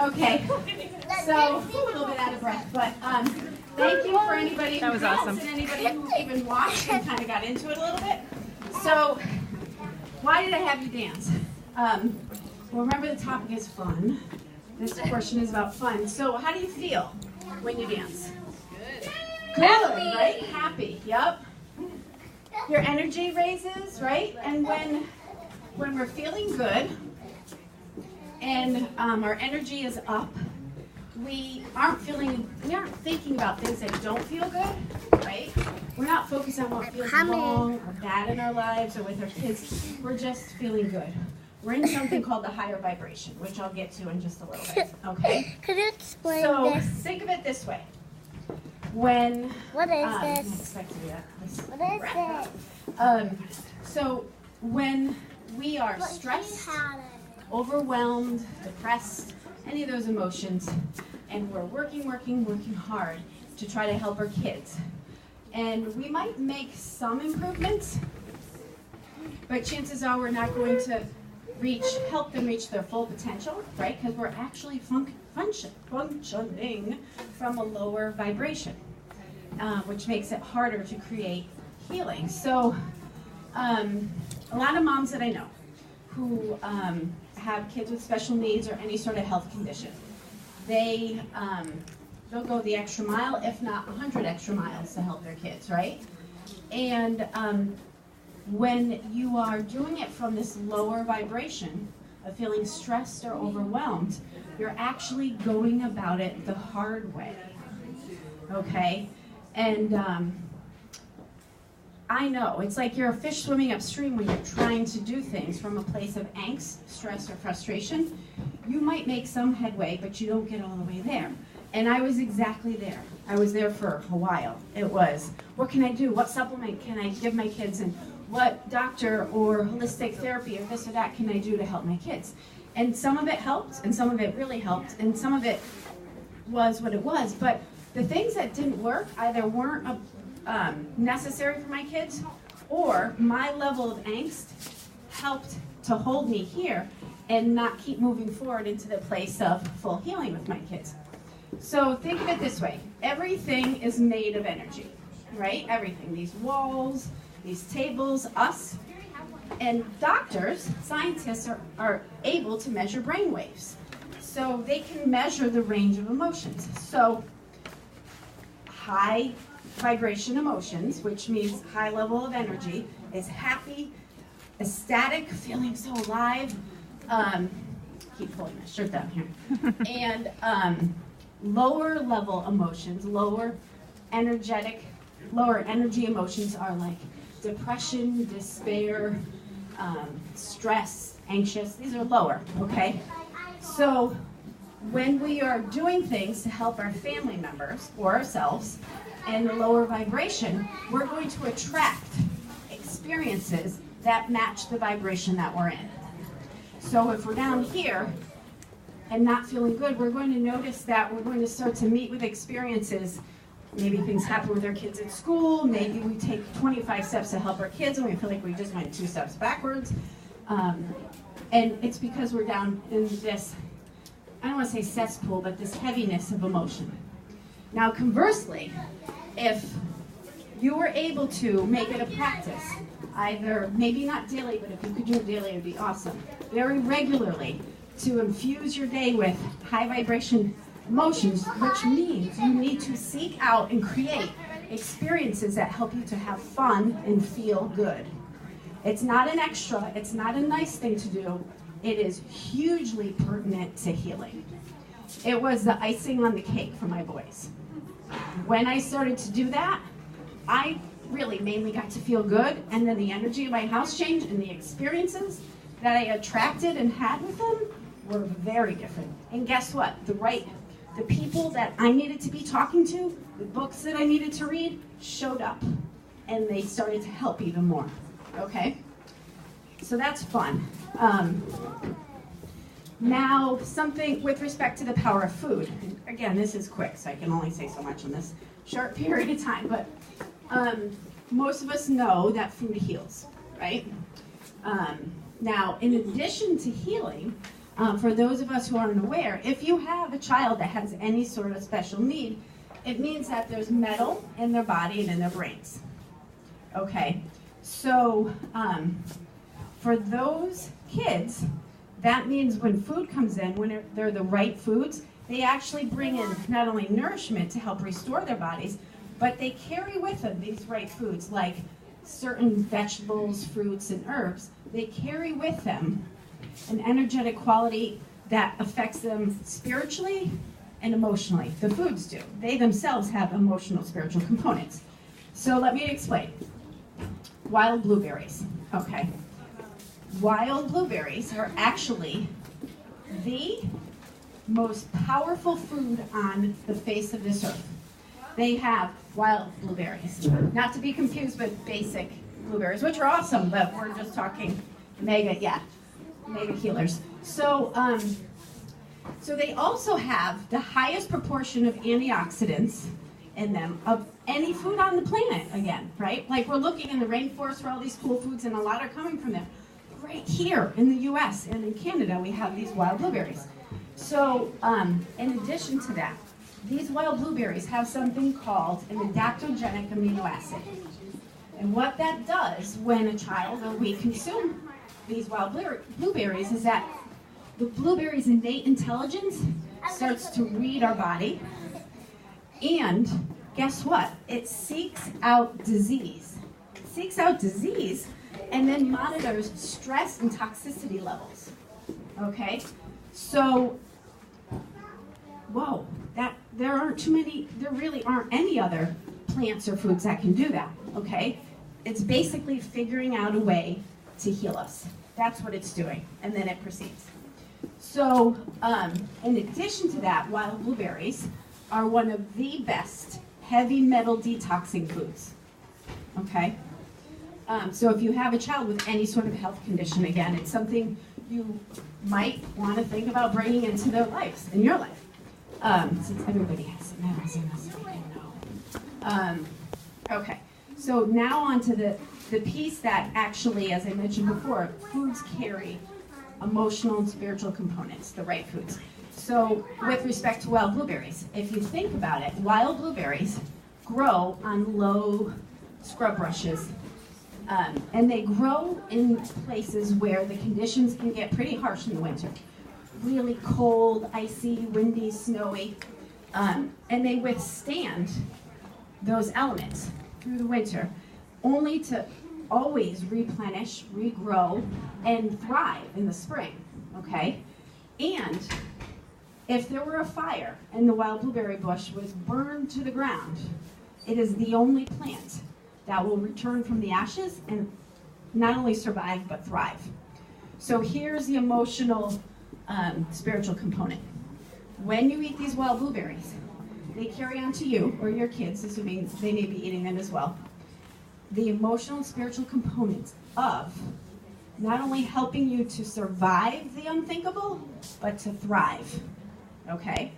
Okay, so a little bit out of breath, but thank you for anybody who danced and anybody who even watched and kind of got into it a little bit. So, why did I have you dance? Well, remember the topic is fun. This portion is about fun. So, how do you feel when you dance? Good, right? Happy, yep. Your energy raises, right? And when we're feeling good and our energy is up, we aren't thinking about things that don't feel good, right? We're not focused on what feels wrong or bad in our lives or with our kids. We're just feeling good. We're in something called the higher vibration, which I'll get to in just a little bit, okay? Could you explain this? So think of it this way. What is this? What is this? So when we are stressed, overwhelmed, depressed, any of those emotions, and we're working hard to try to help our kids, and we might make some improvements, but chances are we're not going to help them reach their full potential, right? Because we're actually functioning from a lower vibration, which makes it harder to create healing. So a lot of moms that I know who have kids with special needs or any sort of health condition, they'll go the extra mile, if not 100 extra miles to help their kids, right? And when you are doing it from this lower vibration of feeling stressed or overwhelmed, you're actually going about it the hard way, okay? And I know, it's like you're a fish swimming upstream when you're trying to do things from a place of angst, stress, or frustration. You might make some headway, but you don't get all the way there. And I was exactly there. I was there for a while. It was, what can I do? What supplement can I give my kids? And what doctor or holistic therapy or this or that can I do to help my kids? And some of it helped, and some of it really helped, and some of it was what it was. But the things that didn't work either weren't necessary for my kids, or my level of angst helped to hold me here and not keep moving forward into the place of full healing with my kids. So think of it this way. Everything is made of energy, right? Everything. These walls, these tables, us. And doctors, scientists are able to measure brain waves. So they can measure the range of emotions. So high vibration emotions, which means high level of energy, is happy, ecstatic, feeling so alive. Keep pulling my shirt down here. And lower level emotions, lower energy emotions are like depression, despair, stress, anxious. These are lower, okay? So when we are doing things to help our family members or ourselves and the lower vibration, we're going to attract experiences that match the vibration that we're in. So if we're down here and not feeling good, we're going to notice that we're going to start to meet with experiences. Maybe things happen with our kids at school. Maybe we take 25 steps to help our kids and we feel like we just went 2 steps backwards. And it's because we're down in this, I don't want to say cesspool, but this heaviness of emotion. Now conversely, if you were able to make it a practice, either, maybe not daily, but if you could do it daily, it would be awesome, very regularly, to infuse your day with high vibration emotions, which means you need to seek out and create experiences that help you to have fun and feel good. It's not an extra, it's not a nice thing to do, it is hugely pertinent to healing. It was the icing on the cake for my boys. When I started to do that, I really mainly got to feel good, and then the energy of my house changed, and the experiences that I attracted and had with them were very different. And guess what? The people that I needed to be talking to, the books that I needed to read, showed up, and they started to help even more, okay? So that's fun. Now, something with respect to the power of food. Again, this is quick, so I can only say so much in this short period of time, but most of us know that food heals, right? Now, in addition to healing, For those of us who aren't aware, if you have a child that has any sort of special need, it means that there's metal in their body and in their brains. Okay, so for those kids, that means when food comes in, when they're the right foods, they actually bring in not only nourishment to help restore their bodies, but they carry with them these right foods, like certain vegetables, fruits, and herbs. They carry with them an energetic quality that affects them spiritually and emotionally. The foods do. They themselves have emotional, spiritual components. So let me explain. Wild blueberries. Okay. Wild blueberries are actually the most powerful food on the face of this earth. They have wild blueberries, not to be confused with basic blueberries, which are awesome, but we're just talking mega healers. So, so they also have the highest proportion of antioxidants in them of any food on the planet, again, right? Like we're looking in the rainforest for all these cool foods, and a lot are coming from them. Right here in the US and in Canada, we have these wild blueberries. So, in addition to that, these wild blueberries have something called an adaptogenic amino acid. And what that does when a child or we consume these wild blueberries is that the blueberry's innate intelligence starts to read our body. And guess what? It seeks out disease. It seeks out disease and then monitors stress and toxicity levels. Okay? So, whoa, there really aren't any other plants or foods that can do that, okay? It's basically figuring out a way to heal us. That's what it's doing, and then it proceeds. So, in addition to that, wild blueberries are one of the best heavy metal detoxing foods, okay? So if you have a child with any sort of health condition, again, it's something you might want to think about bringing into their lives, in your life. Since everybody has some metals in us, we can know. Okay, so now on to the piece that actually, as I mentioned before, foods carry emotional and spiritual components, the right foods. So with respect to wild blueberries, if you think about it, wild blueberries grow on low scrub brushes. And they grow in places where the conditions can get pretty harsh in the winter. Really cold, icy, windy, snowy. And they withstand those elements through the winter, only to always replenish, regrow, and thrive in the spring, okay? And if there were a fire and the wild blueberry bush was burned to the ground, it is the only plant that will return from the ashes and not only survive, but thrive. So here's the emotional, spiritual component. When you eat these wild blueberries, they carry on to you or your kids, assuming they may be eating them as well, the emotional and spiritual components of not only helping you to survive the unthinkable, but to thrive, okay?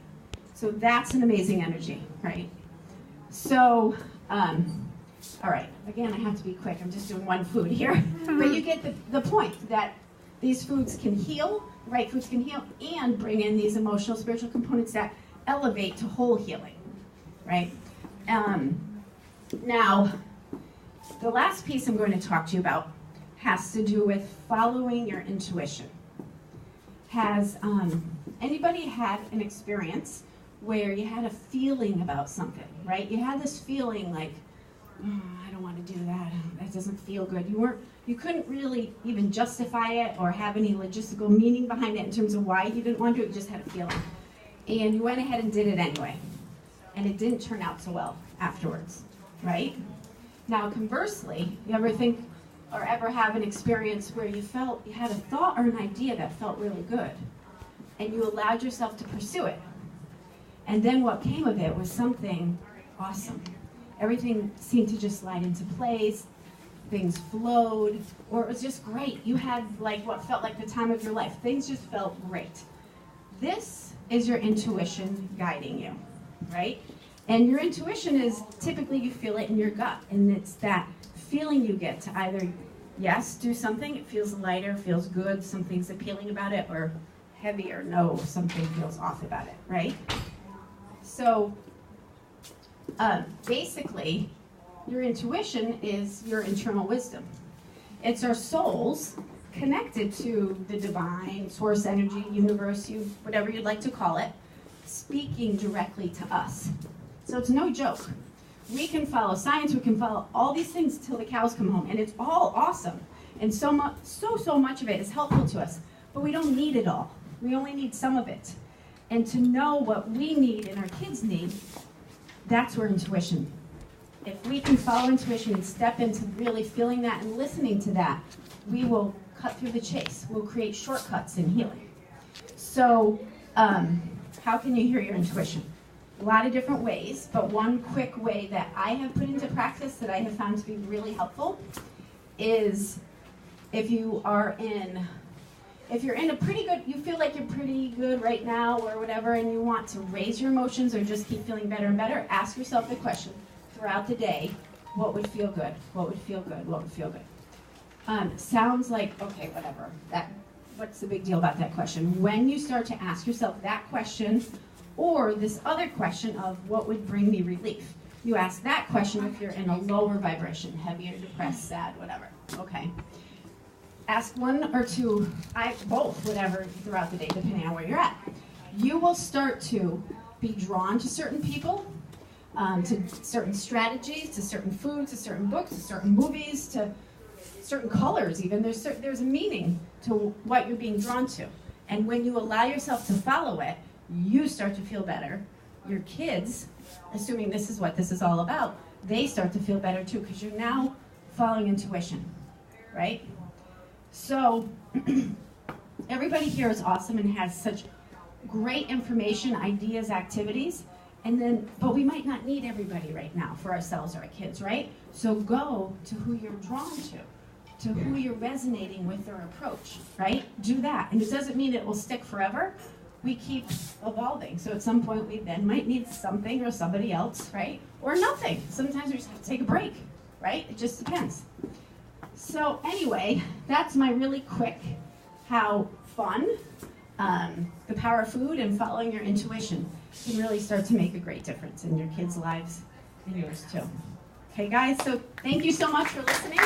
So that's an amazing energy, right? So, all right, again, I have to be quick. I'm just doing one food here. But you get the point that these foods can heal, right foods can heal, and bring in these emotional, spiritual components that elevate to whole healing, right? Now, the last piece I'm going to talk to you about has to do with following your intuition. Has anybody had an experience where you had a feeling about something, right? You had this feeling like, I don't want to do that. That doesn't feel good. You couldn't really even justify it or have any logistical meaning behind it in terms of why you didn't want to do it. You just had a feeling. And you went ahead and did it anyway. And it didn't turn out so well afterwards, right? Now, conversely, you ever think or ever have an experience where you had a thought or an idea that felt really good, and you allowed yourself to pursue it. And then what came of it was something awesome. Everything seemed to just slide into place, things flowed, or it was just great. You had like what felt like the time of your life. Things just felt great. This is your intuition guiding you, right? And your intuition is typically you feel it in your gut, and it's that feeling you get to either, yes, do something, it feels lighter, feels good, something's appealing about it, or heavy or no, something feels off about it, right? So basically, your intuition is your internal wisdom. It's our souls connected to the divine, source energy, universe, whatever you'd like to call it, speaking directly to us. So it's no joke. We can follow science, we can follow all these things till the cows come home, and it's all awesome. And so much of it is helpful to us, but we don't need it all. We only need some of it. And to know what we need and our kids need, that's where intuition. If we can follow intuition and step into really feeling that and listening to that, we will cut through the chase. We'll create shortcuts in healing. So how can you hear your intuition? A lot of different ways, but one quick way that I have put into practice that I have found to be really helpful is if you're in a pretty good, you feel like you're pretty good right now or whatever, and you want to raise your emotions or just keep feeling better and better, ask yourself the question throughout the day, what would feel good? What would feel good? What would feel good? Sounds like, okay, whatever. What's the big deal about that question? When you start to ask yourself that question, or this other question of what would bring me relief. You ask that question if you're in a lower vibration, heavier, depressed, sad, whatever. Okay. Ask one or two, both, whatever, throughout the day, depending on where you're at. You will start to be drawn to certain people, to certain strategies, to certain foods, to certain books, to certain movies, to certain colors even. There's a meaning to what you're being drawn to. And when you allow yourself to follow it, you start to feel better. Your kids, assuming this is what this is all about, they start to feel better too, because you're now following intuition, right? So everybody here is awesome and has such great information, ideas, activities, but we might not need everybody right now for ourselves or our kids, right? So go to who you're drawn to who you're resonating with their approach, right? Do that. And it doesn't mean it will stick forever. We keep evolving. So at some point we then might need something or somebody else, right? Or nothing. Sometimes we just have to take a break, right? It just depends. So anyway, that's my really quick, how fun the power of food and following your intuition can really start to make a great difference in your kids' lives and yours too. Okay guys, so thank you so much for listening.